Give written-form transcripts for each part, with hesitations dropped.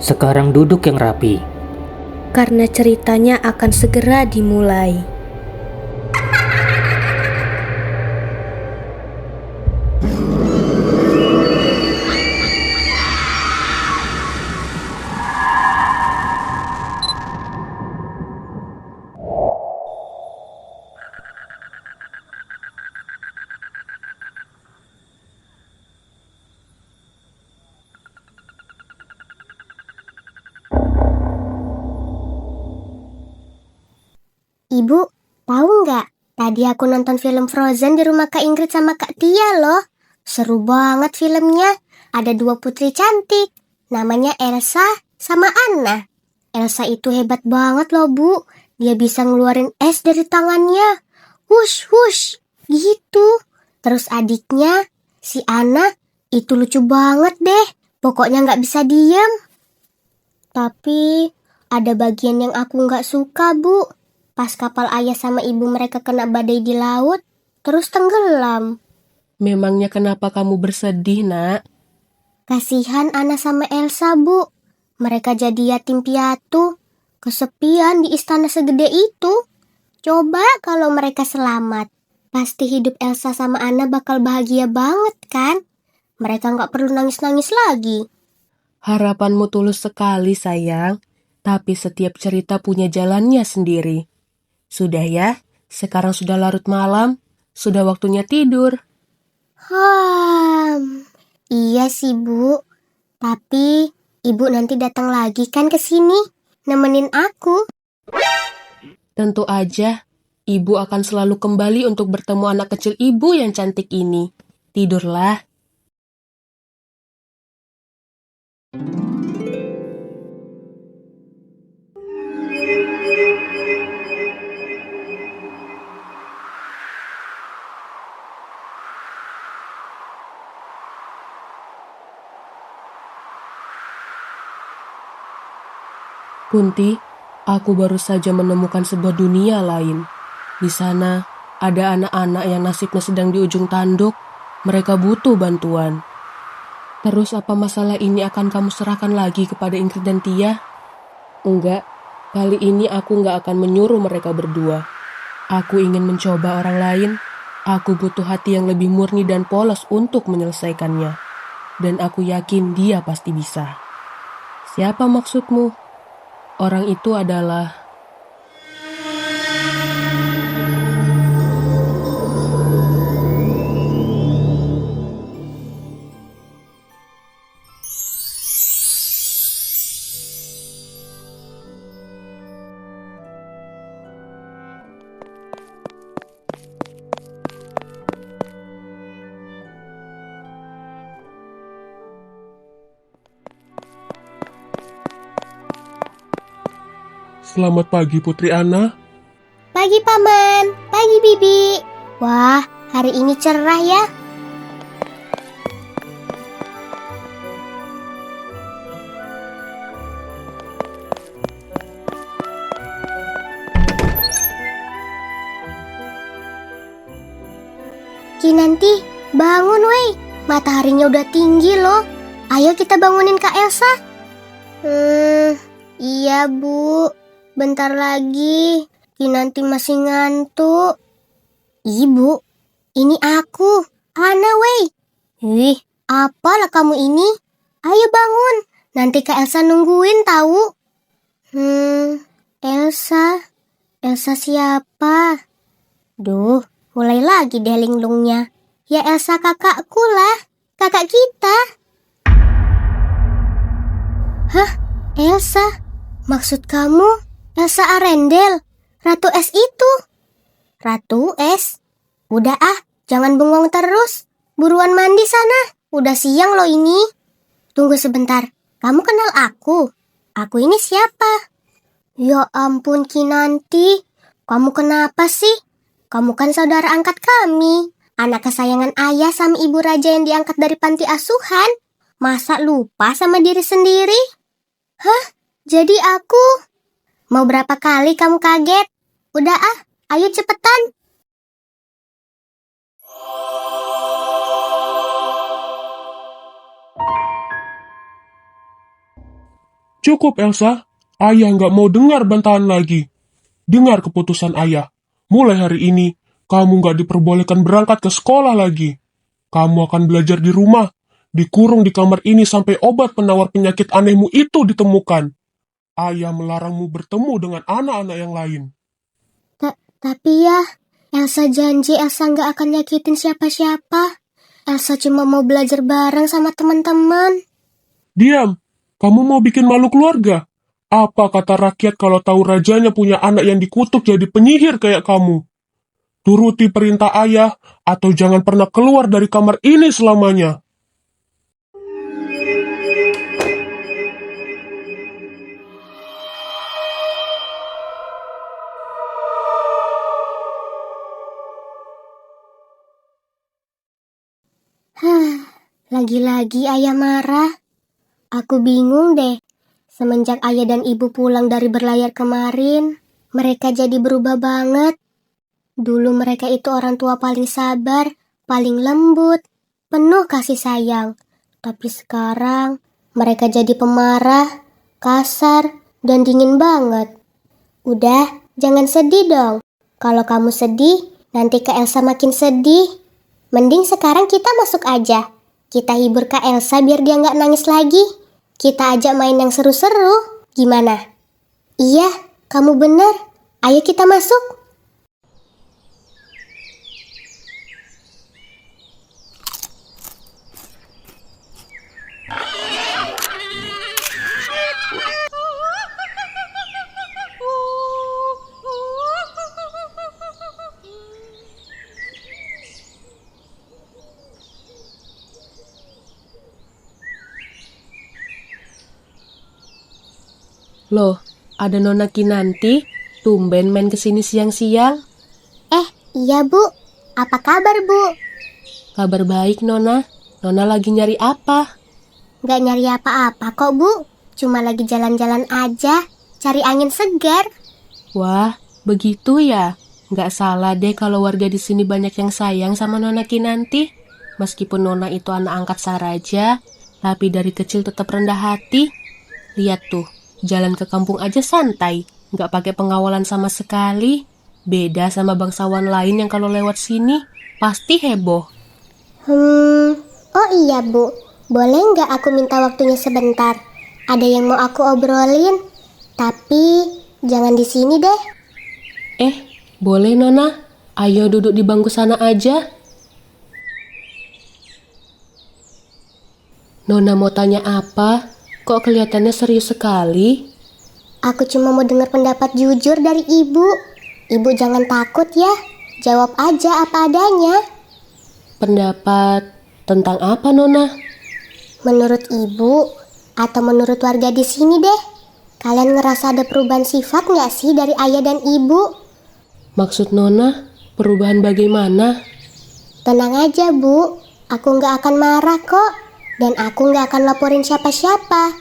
Sekarang duduk yang rapi. karena ceritanya akan segera dimulai. Ibu, tahu nggak? Tadi aku nonton film Frozen di rumah Kak Ingrid sama Kak Tia loh. Seru banget filmnya. Ada dua putri cantik. Namanya Elsa sama Anna. Elsa itu hebat banget loh, Bu. Dia bisa ngeluarin es dari tangannya. Wush, wush. Gitu. Terus adiknya, si Anna, itu lucu banget deh. Pokoknya nggak bisa diam. Tapi ada bagian yang aku nggak suka, Bu. Pas kapal ayah sama ibu mereka kena badai di laut, terus tenggelam. Memangnya kenapa kamu bersedih, Nak? Kasihan Anna sama Elsa, Bu. Mereka jadi yatim piatu. Kesepian di istana segede itu. Coba kalau mereka selamat. Pasti hidup Elsa sama Anna bakal bahagia banget, kan? Mereka nggak perlu nangis-nangis lagi. Harapanmu tulus sekali, sayang. Tapi setiap cerita punya jalannya sendiri. Sudah ya, sekarang sudah larut malam. Sudah waktunya tidur. Iya sih, Bu. Tapi ibu nanti datang lagi kan ke sini, nemenin aku. Tentu aja, ibu akan selalu kembali untuk bertemu anak kecil ibu yang cantik ini. Tidurlah. Kunti, aku baru saja menemukan sebuah dunia lain. Di sana, ada anak-anak yang nasibnya sedang di ujung tanduk. Mereka butuh bantuan. Terus apa masalah ini akan kamu serahkan lagi kepada Ingrid dan Tia? Enggak, kali ini aku enggak akan menyuruh mereka berdua. Aku ingin mencoba orang lain. Aku butuh hati yang lebih murni dan polos untuk menyelesaikannya. Dan aku yakin dia pasti bisa. Siapa maksudmu? Orang itu adalah... Selamat pagi Putri Ana. Pagi Paman, pagi Bibi. Wah, hari ini cerah ya. Kinanti, bangun weh. Mataharinya udah tinggi loh. Ayo kita bangunin Kak Elsa. Iya Bu. Bentar lagi. Kinanti masih ngantuk. Ibu, ini aku, Ana weh. Wih, apalah kamu ini? Ayo bangun. Nanti Kak Elsa nungguin tahu. Elsa. Elsa siapa? Duh, mulai lagi deh linglungnya. Ya Elsa kakakku lah. Kakak kita. Hah? Elsa? Maksud kamu Elsa Arendel? Ratu Es itu? Ratu Es? Udah jangan bengong terus. Buruan mandi sana. Udah siang loh ini. Tunggu sebentar. Kamu kenal aku? Aku ini siapa? Ya ampun Kinanti. Kamu kenapa sih? Kamu kan saudara angkat kami. Anak kesayangan ayah sama ibu raja yang diangkat dari panti asuhan. Masa lupa sama diri sendiri? Hah? Jadi aku? Mau berapa kali kamu kaget? Udah ayo cepetan. Cukup, Elsa. Ayah nggak mau dengar bantahan lagi. Dengar keputusan ayah. Mulai hari ini, kamu nggak diperbolehkan berangkat ke sekolah lagi. Kamu akan belajar di rumah, dikurung di kamar ini sampai obat penawar penyakit anehmu itu ditemukan. Ayah melarangmu bertemu dengan anak-anak yang lain. Tapi ya, Elsa janji Elsa nggak akan nyakitin siapa-siapa. Elsa cuma mau belajar bareng sama teman-teman. Diam, kamu mau bikin malu keluarga? Apa kata rakyat kalau tahu rajanya punya anak yang dikutuk jadi penyihir kayak kamu? Turuti perintah ayah, atau jangan pernah keluar dari kamar ini selamanya. Lagi-lagi ayah marah. Aku bingung deh. Semenjak ayah dan ibu pulang dari berlayar kemarin, mereka jadi berubah banget. Dulu mereka itu orang tua paling sabar, paling lembut, penuh kasih sayang. Tapi sekarang mereka jadi pemarah, kasar, dan dingin banget. Udah, jangan sedih dong. Kalau kamu sedih, nanti Kak Elsa makin sedih. Mending sekarang kita masuk aja. Kita hibur Kak Elsa biar dia nggak nangis lagi. Kita ajak main yang seru-seru. Gimana? Iya, kamu benar. Ayo kita masuk. Loh, ada Nona Kinanti, tumben main kesini siang-siang. Iya Bu. Apa kabar Bu? Kabar baik, Nona. Nona lagi nyari apa? Nggak nyari apa-apa kok Bu. Cuma lagi jalan-jalan aja. Cari angin segar. Wah, begitu ya. Nggak salah deh kalau warga di sini banyak yang sayang sama Nona Kinanti. Meskipun Nona itu anak angkat Saraja, tapi dari kecil tetap rendah hati. Lihat tuh. Jalan ke kampung aja santai, nggak pakai pengawalan sama sekali. Beda sama bangsawan lain yang kalau lewat sini, pasti heboh. Oh iya Bu, boleh nggak aku minta waktunya sebentar? Ada yang mau aku obrolin, tapi jangan di sini deh. Boleh Nona, ayo duduk di bangku sana aja. Nona mau tanya apa? Kok kelihatannya serius sekali? Aku cuma mau dengar pendapat jujur dari Ibu. Ibu jangan takut ya, jawab aja apa adanya. Pendapat tentang apa, Nona? Menurut Ibu, atau menurut warga di sini deh, kalian ngerasa ada perubahan sifat nggak sih dari ayah dan Ibu? Maksud Nona, perubahan bagaimana? Tenang aja Bu, aku nggak akan marah kok. Dan aku nggak akan laporin siapa-siapa.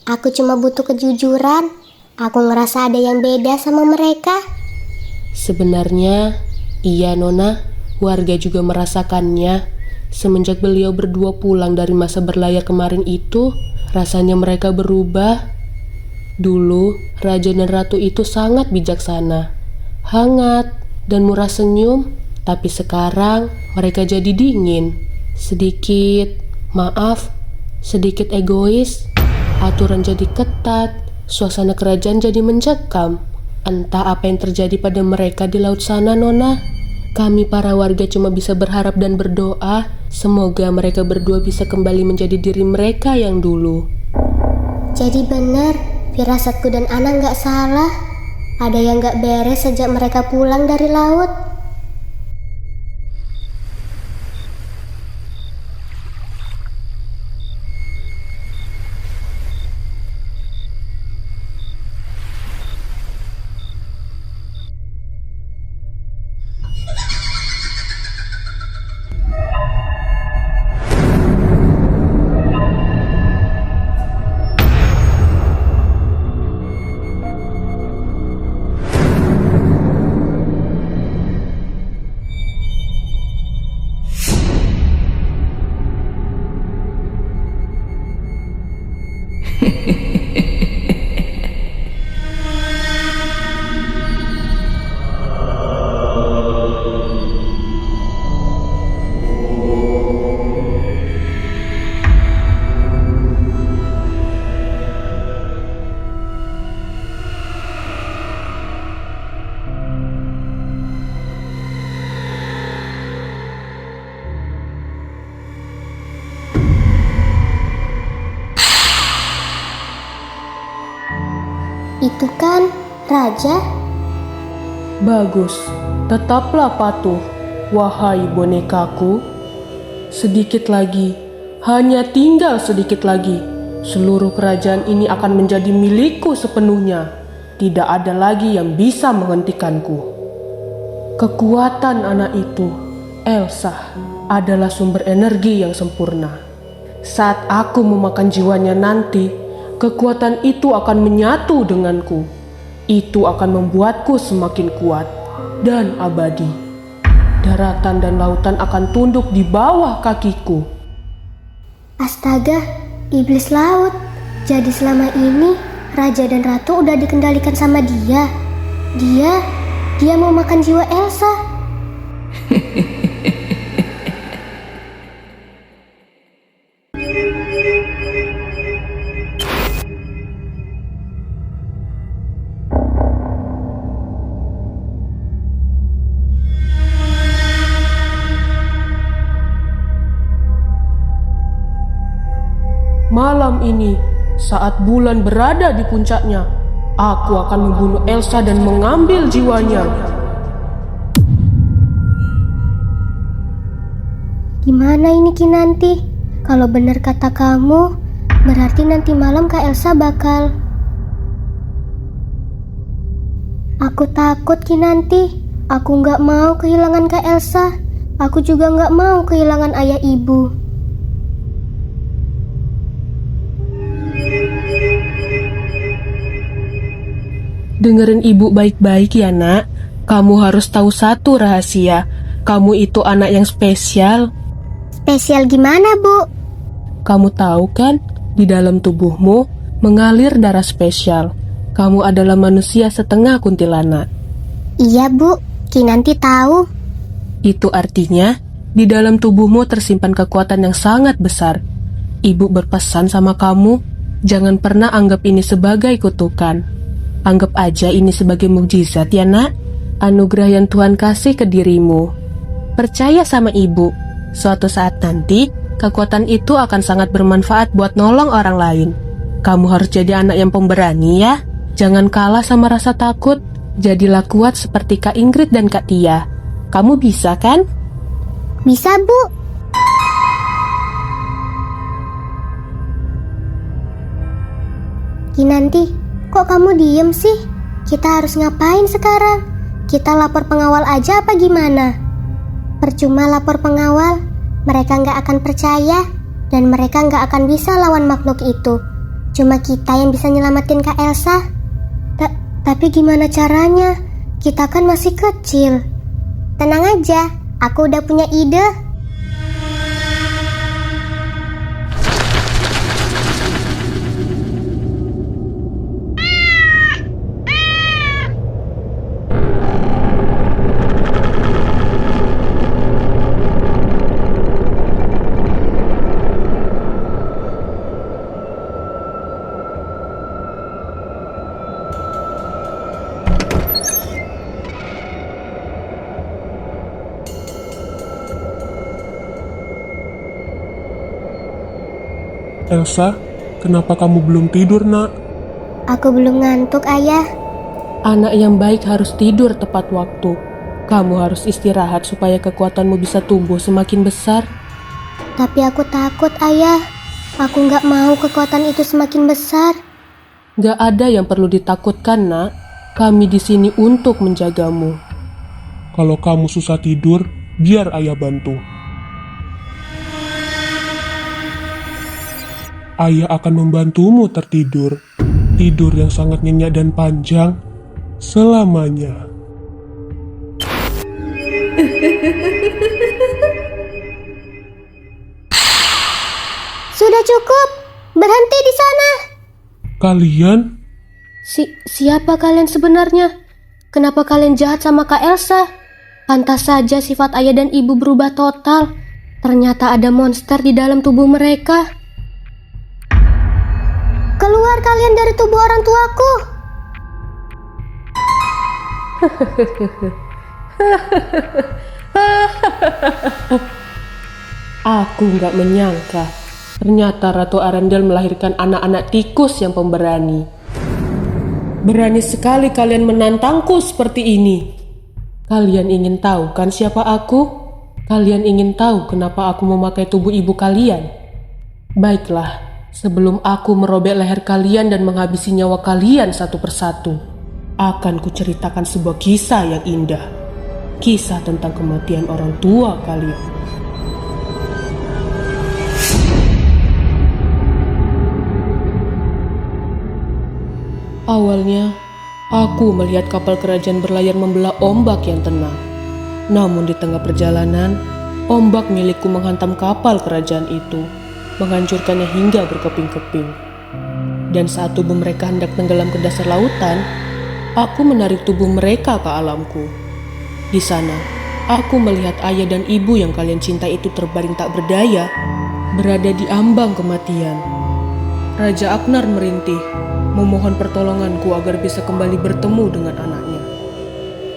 Aku cuma butuh kejujuran. Aku ngerasa ada yang beda sama mereka. Sebenarnya, iya Nona, warga juga merasakannya. Semenjak beliau berdua pulang dari masa berlayar kemarin itu, rasanya mereka berubah. Dulu, Raja dan Ratu itu sangat bijaksana, hangat, dan murah senyum. Tapi sekarang, mereka jadi dingin, sedikit sedikit egois, aturan jadi ketat, suasana kerajaan jadi mencekam. Entah apa yang terjadi pada mereka di laut sana, Nona. Kami para warga cuma bisa berharap dan berdoa, semoga mereka berdua bisa kembali menjadi diri mereka yang dulu. Jadi benar, firasatku dan Ana nggak salah. Ada yang nggak beres sejak mereka pulang dari laut. Itu kan raja. Bagus, tetaplah patuh, wahai bonekaku. Sedikit lagi, hanya tinggal sedikit lagi. Seluruh kerajaan ini akan menjadi milikku sepenuhnya. Tidak ada lagi yang bisa menghentikanku. Kekuatan anak itu, Elsa, adalah sumber energi yang sempurna. Saat aku memakan jiwanya nanti, kekuatan itu akan menyatu denganku. Itu akan membuatku semakin kuat dan abadi. Daratan dan lautan akan tunduk di bawah kakiku. Astaga, iblis laut. Jadi selama ini raja dan ratu udah dikendalikan sama dia. Dia mau makan jiwa Elsa. Malam ini, saat bulan berada di puncaknya, aku akan membunuh Elsa dan mengambil jiwanya. Gimana ini Kinanti? Kalau benar kata kamu, berarti nanti malam Kak Elsa bakal... Aku takut Kinanti. Aku nggak mau kehilangan Kak Elsa. Aku juga nggak mau kehilangan ayah ibu. Dengerin ibu baik-baik ya nak. Kamu harus tahu satu rahasia. Kamu itu anak yang spesial. Spesial gimana, Bu? Kamu tahu kan, di dalam tubuhmu mengalir darah spesial. Kamu adalah manusia setengah kuntilanak. Iya, Bu. Kinanti tahu. Itu artinya, di dalam tubuhmu tersimpan kekuatan yang sangat besar. Ibu berpesan sama kamu, jangan pernah anggap ini sebagai kutukan. Anggap aja ini sebagai mukjizat ya nak, anugerah yang Tuhan kasih ke dirimu. Percaya sama ibu, suatu saat nanti kekuatan itu akan sangat bermanfaat buat nolong orang lain. Kamu harus jadi anak yang pemberani ya, jangan kalah sama rasa takut. Jadilah kuat seperti Kak Ingrid dan Kak Tia. Kamu bisa kan? Bisa, Bu. Kinanti, kok kamu diem sih? Kita harus ngapain sekarang? Kita lapor pengawal aja apa gimana? Percuma lapor pengawal, mereka nggak akan percaya dan mereka nggak akan bisa lawan makhluk itu. Cuma kita yang bisa nyelamatin Kak Elsa. Tapi gimana caranya? Kita kan masih kecil. Tenang aja, aku udah punya ide. Elsa, kenapa kamu belum tidur, nak? Aku belum ngantuk, Ayah. Anak yang baik harus tidur tepat waktu. Kamu harus istirahat supaya kekuatanmu bisa tumbuh semakin besar. Tapi aku takut, Ayah. Aku nggak mau kekuatan itu semakin besar. Gak ada yang perlu ditakutkan nak. Kami di sini untuk menjagamu. Kalau kamu susah tidur, biar ayah bantu. Ayah akan membantumu tertidur. Tidur yang sangat nyenyak dan panjang selamanya. Sudah cukup. Berhenti di sana. Kalian? Siapa kalian sebenarnya? Kenapa kalian jahat sama Kak Elsa? Pantas saja sifat ayah dan ibu berubah total. Ternyata ada monster di dalam tubuh mereka. Keluar kalian dari tubuh orang tuaku. Aku gak menyangka. Ternyata Ratu Arendelle melahirkan anak-anak tikus yang pemberani. Berani sekali kalian menantangku seperti ini. Kalian ingin tahu kan siapa aku? Kalian ingin tahu kenapa aku memakai tubuh ibu kalian? Baiklah, sebelum aku merobek leher kalian dan menghabisi nyawa kalian satu persatu, akan kuceritakan sebuah kisah yang indah. Kisah tentang kematian orang tua kalian. Awalnya, aku melihat kapal kerajaan berlayar membelah ombak yang tenang. Namun di tengah perjalanan, ombak milikku menghantam kapal kerajaan itu, menghancurkannya hingga berkeping-keping. Dan saat tubuh mereka hendak tenggelam ke dasar lautan, aku menarik tubuh mereka ke alamku. Di sana, aku melihat ayah dan ibu yang kalian cintai itu terbaring tak berdaya, berada di ambang kematian. Raja Aknar merintih, memohon pertolonganku agar bisa kembali bertemu dengan anaknya.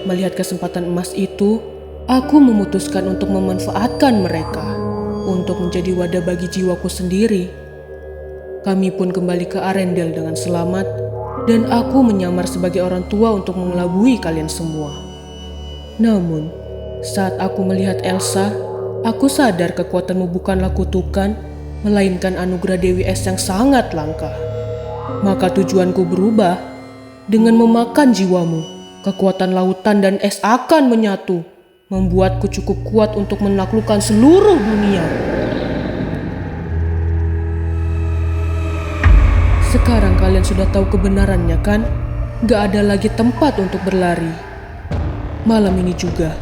Melihat kesempatan emas itu, aku memutuskan untuk memanfaatkan mereka untuk menjadi wadah bagi jiwaku sendiri. Kami pun kembali ke Arendelle dengan selamat, dan aku menyamar sebagai orang tua untuk mengelabui kalian semua. Namun, saat aku melihat Elsa, aku sadar kekuatanmu bukanlah kutukan, melainkan anugerah Dewi Es yang sangat langka. Maka tujuanku berubah. Dengan memakan jiwamu, kekuatan lautan dan es akan menyatu, membuatku cukup kuat untuk menaklukkan seluruh dunia. Sekarang kalian sudah tahu kebenarannya kan? Gak ada lagi tempat untuk berlari. Malam ini juga,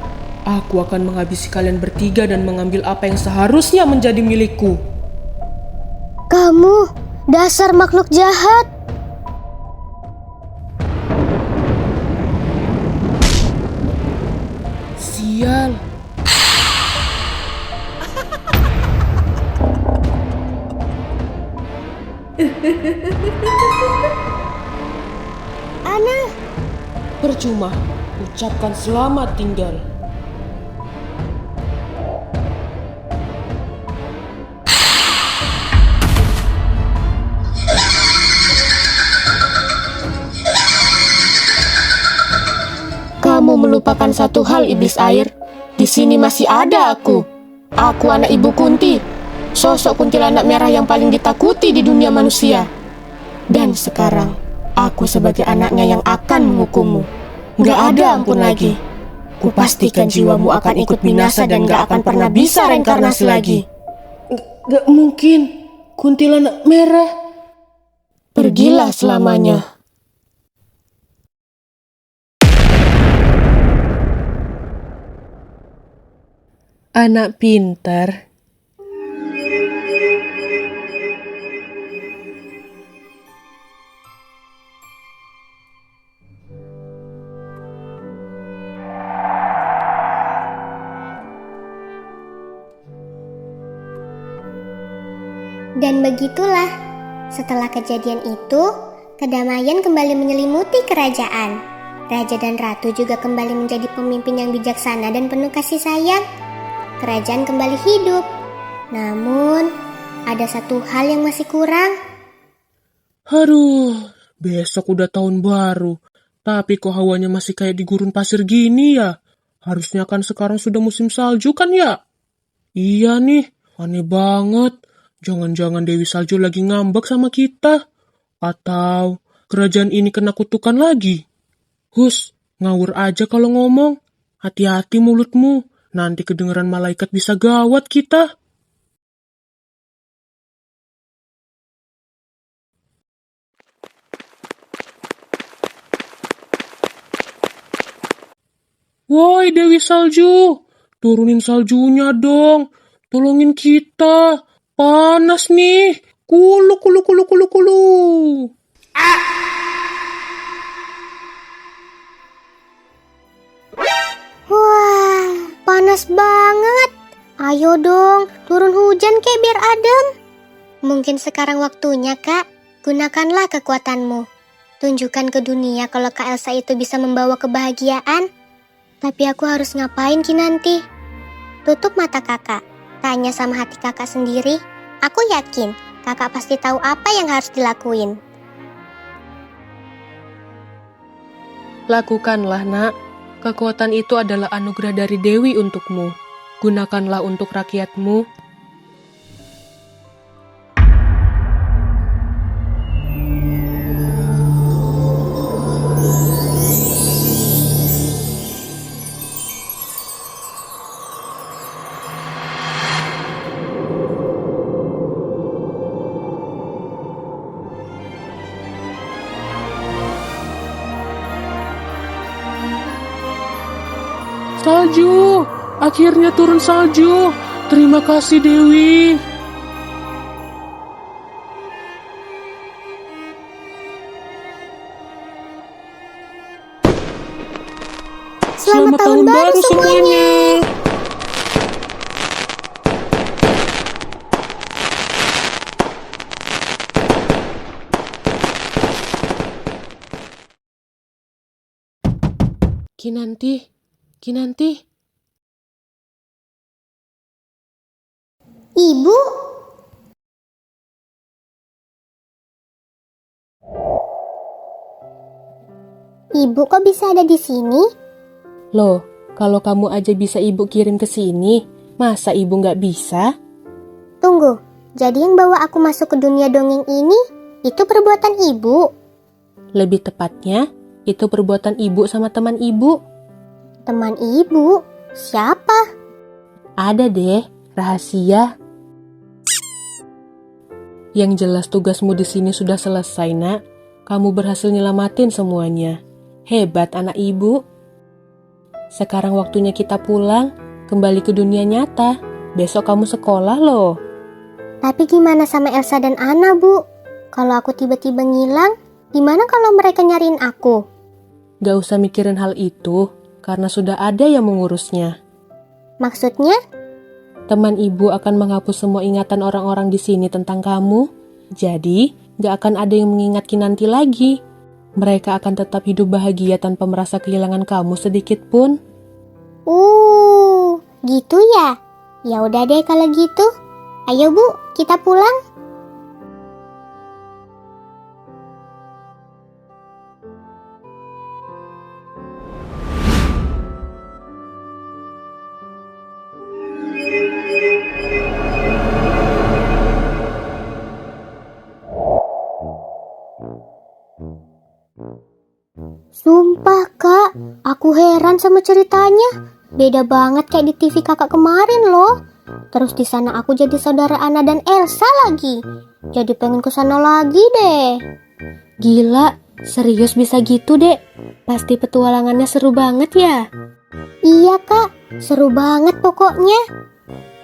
aku akan menghabisi kalian bertiga dan mengambil apa yang seharusnya menjadi milikku. Kamu dasar makhluk jahat. Sial. Ana, Percuma, ucapkan selamat tinggal. Kamu melupakan satu hal, iblis air. Di sini masih ada aku. Aku anak ibu Kunti, sosok kuntilanak merah yang paling ditakuti di dunia manusia. Dan sekarang, aku sebagai anaknya yang akan menghukummu. Gak ada ampun lagi. Kupastikan jiwamu akan ikut binasa dan gak akan pernah bisa reinkarnasi lagi. Gak mungkin, kuntilanak merah. Pergilah selamanya. Anak pintar. dan begitulah. Setelah kejadian itu, kedamaian kembali menyelimuti kerajaan. Raja dan ratu juga kembali menjadi pemimpin yang bijaksana dan penuh kasih sayang. Kerajaan kembali hidup. Namun, ada satu hal yang masih kurang. Aduh, besok udah tahun baru. Tapi kok hawanya masih kayak di gurun pasir gini ya? Harusnya kan sekarang sudah musim salju kan ya? Iya nih, aneh banget. Jangan-jangan Dewi Salju lagi ngambek sama kita. Atau kerajaan ini kena kutukan lagi. Hus, ngawur aja kalau ngomong. Hati-hati mulutmu. Nanti kedengeran malaikat bisa gawat kita. Woi Dewi Salju, turunin saljunya dong. Tolongin kita. Panas nih. Kulu, kulu, kulu, kulu, kulu. Wah, panas banget. Ayo dong, turun hujan kek biar adem. Mungkin sekarang waktunya, Kak. Gunakanlah kekuatanmu. Tunjukkan ke dunia kalau Kak Elsa itu bisa membawa kebahagiaan. Tapi aku harus ngapain Kinanti? Tutup mata kakak. Tanya sama hati kakak sendiri. Aku yakin kakak pasti tahu apa yang harus dilakuin. Lakukanlah, nak. Kekuatan itu adalah anugerah dari Dewi untukmu. Gunakanlah untuk rakyatmu. Salju! Akhirnya turun salju! Terima kasih, Dewi! Selamat tahun baru semuanya. Kinanti. Ibu, Ibu kok bisa ada di sini? Loh, kalau kamu aja bisa ibu kirim ke sini, masa ibu nggak bisa? Tunggu, jadi yang bawa aku masuk ke dunia dongeng ini, itu perbuatan ibu? Lebih tepatnya, itu perbuatan ibu sama teman ibu. Teman ibu? Siapa? Ada deh, rahasia. Yang jelas tugasmu di sini sudah selesai, nak. Kamu berhasil nyelamatin semuanya. Hebat anak ibu. Sekarang waktunya kita pulang, kembali ke dunia nyata. Besok kamu sekolah loh. Tapi gimana sama Elsa dan Anna, Bu? Kalau aku tiba-tiba ngilang, gimana kalau mereka nyariin aku? Gak usah mikirin hal itu, karena sudah ada yang mengurusnya. Maksudnya? Teman ibu akan menghapus semua ingatan orang-orang di sini tentang kamu. Jadi, gak akan ada yang mengingat Kinanti lagi. Mereka akan tetap hidup bahagia tanpa merasa kehilangan kamu sedikit pun. Gitu ya? Ya udah deh kalau gitu. Ayo Bu, kita pulang. Sumpah Kak, aku heran sama ceritanya. Beda banget kayak di TV kakak kemarin loh. Terus di sana aku jadi saudara Anna dan Elsa lagi. Jadi pengen ke sana lagi deh. Gila, serius bisa gitu, Dek? Pasti petualangannya seru banget ya? Iya Kak, seru banget pokoknya.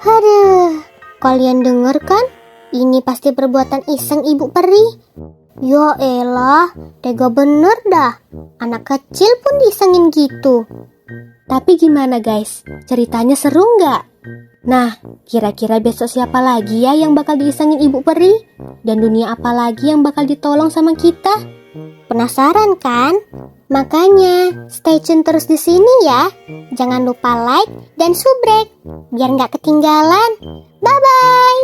Aduh, kalian denger kan? Ini pasti perbuatan iseng ibu peri. Ya elah, tega bener dah. Anak kecil pun disengin gitu. Tapi gimana guys? Ceritanya seru nggak? Nah, kira-kira besok siapa lagi ya yang bakal diisengin ibu peri? Dan dunia apa lagi yang bakal ditolong sama kita? Penasaran kan? Makanya stay tune terus di sini ya. Jangan lupa like dan subrek biar nggak ketinggalan. Bye bye.